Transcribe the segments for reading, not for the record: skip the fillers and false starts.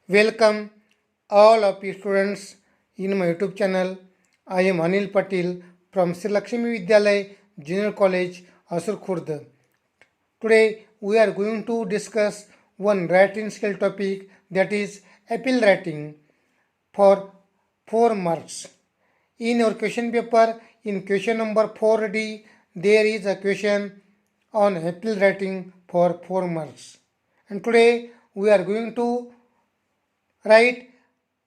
Welcome all of you students in my YouTube channel. I am Anil Patil from Sri Lakshmi Vidyalay Junior College, Asur Khurd. Today we are going to discuss one writing skill topic, that is appeal writing for 4 marks. In your question paper, in question number 4D, there is a question on appeal writing for 4 marks. And today we are going to write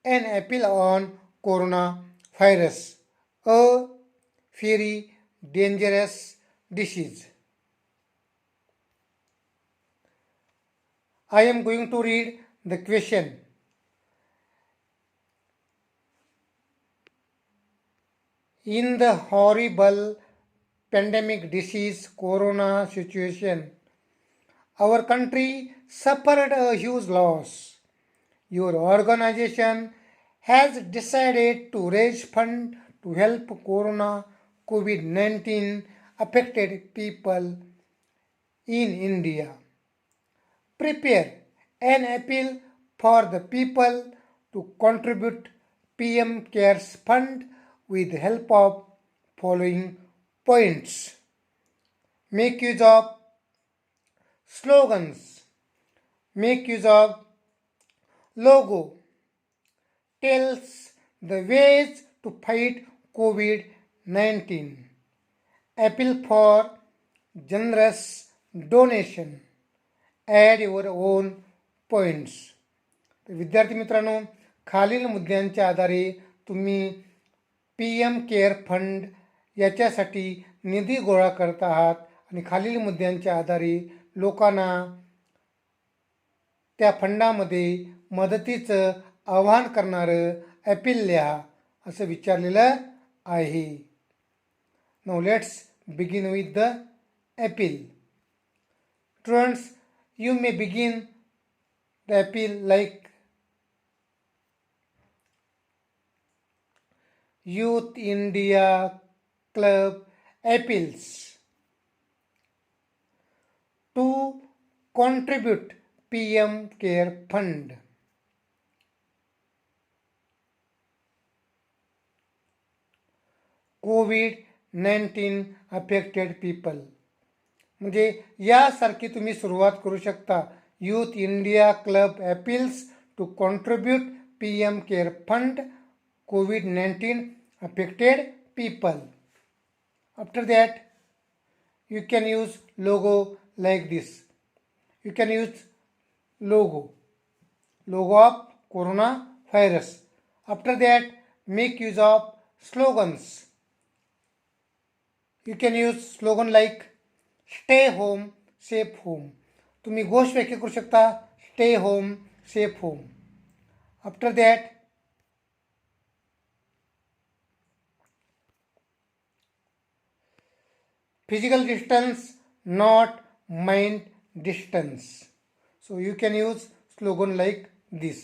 an appeal on coronavirus, a very dangerous disease. I am going to read the question. In the horrible pandemic disease corona situation, our country suffered a huge loss. Your organization has decided to raise funds to help corona COVID-19 affected people in India. Prepare an appeal for the people to contribute PM Cares Fund with the help of following points. Make use of slogans. Make use of logo. Tells the ways to fight COVID-19. Appeal for generous donation. Add your own points. तर विद्यार्थी मित्रांनो, खालील मुद्द्यांच्या आधारे तुम्ही PM care fund याच्यासाठी निधी गोळा करत आहात आणि खालील मुद्द्यांच्या आधारे लोकांना त्या फंडामध्ये मदतीचं आवाहन करणारं ॲपील लिहा असं विचारलेलं आहे. Now let's begin with the appeal. Students, you may begin the appeal like Youth India Club appeals to contribute PM Care Fund. COVID-19 affected people. म्हणजे यासारखी तुम्ही सुरुवात करू शकता. Youth India club appeals to contribute PM care fund COVID-19 affected people. After that, you can use logo like this. You can use logo of coronavirus. After that, make use of slogans. You can use slogan like stay home safe home. तुम्ही घोष व्याख्या करू शकता stay home safe home. After that physical distance not mind distance. So you can use slogan like this.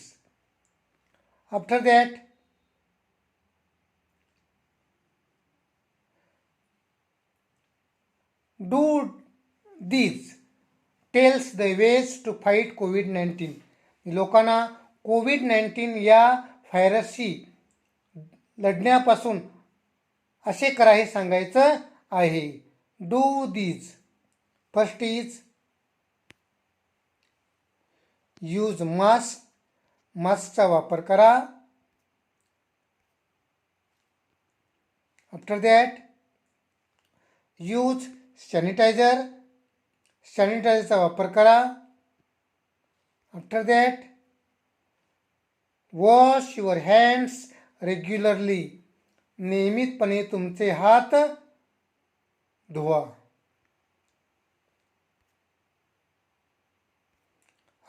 After that do these tells the ways to fight COVID-19. लोकांना COVID-19 या व्हायरसशी लढण्यापासून असे करा हे सांगायचं आहे. Do these. First is use mask. मास्कचा वापर करा. After that use sanitiser. सॅनिटायझरचा वापर करा. After that wash your hands regularly. नियमितपणे तुमचे हात धुवा.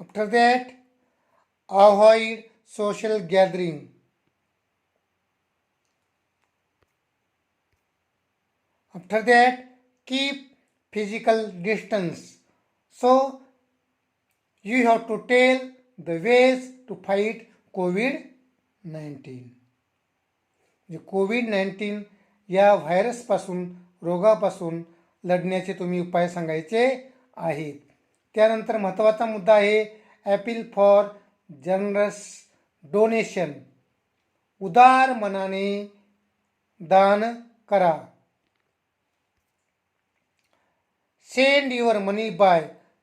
After that avoid social gathering. After that, keep physical distance. So, you have to tell the ways to fight COVID-19. COVID-19 या व्हायरसपासून रोगापासून लढण्याचे तुम्ही उपाय सांगायचे आहेत. त्यानंतर महत्त्वाचा मुद्दा आहे ॲपील फॉर जनरस डोनेशन. उदार मनाने दान करा. Send your money bye.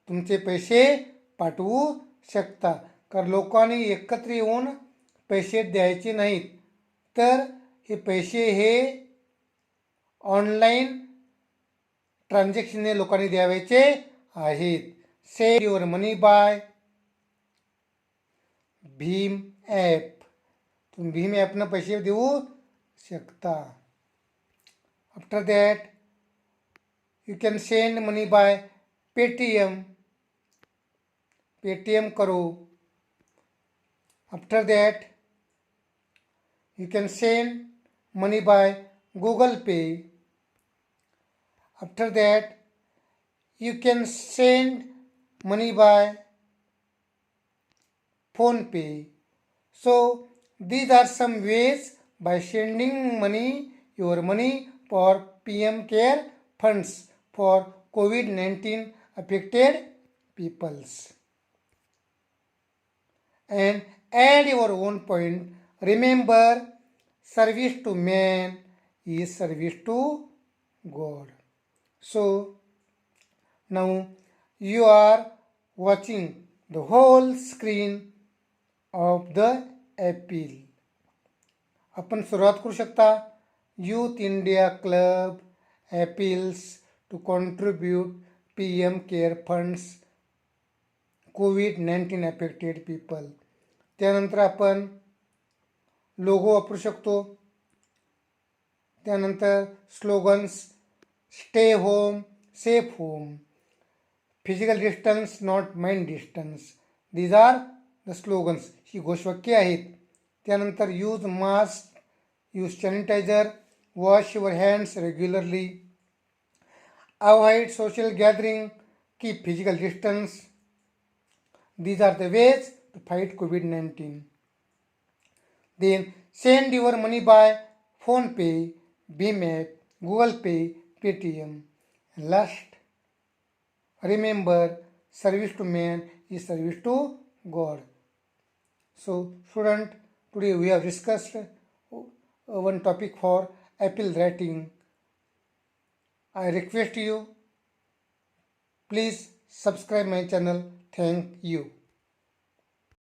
तुमचे पैसे पाठवू शकता. कारण लोकांनी एकत्र येऊन पैसे द्यायचे नाहीत, तर हे पैसे हे ऑनलाईन ट्रान्झॅक्शनने लोकांनी द्यावायचे आहेत. सेंड युअर मनी बाय भीम ॲप. तुम्ही भीम ॲपनं पैसे देऊ शकता. After that you can send money by Paytm. Paytm करो. After that you can send money by Google Pay. After that you can send money by Phone Pay. So these are some ways by sending your money for PM care funds for COVID-19 affected peoples. And add your own point. Remember, service to man is service to God. So now you are watching the whole screen of the appeal. आपण सुरुवात करू शकता. Youth India club appeals to contribute PM care funds COVID-19 affected people. त्यानंतर आपण लोगो वापरू शकतो. त्यानंतर slogans stay home safe home, physical distance not mind distance. These are the slogans. ही घोषवाक्ये आहेत. त्यानंतर use mask, use sanitiser, wash your hands regularly, avoid social gathering, keep physical distance. These are the ways to fight COVID-19. Then send your money by Phone Pay, Bhim app, Google Pay, Paytm. And last, remember, service to man is service to God. So student, today we have discussed one topic for appeal writing. I request you, please subscribe my channel. Thank you.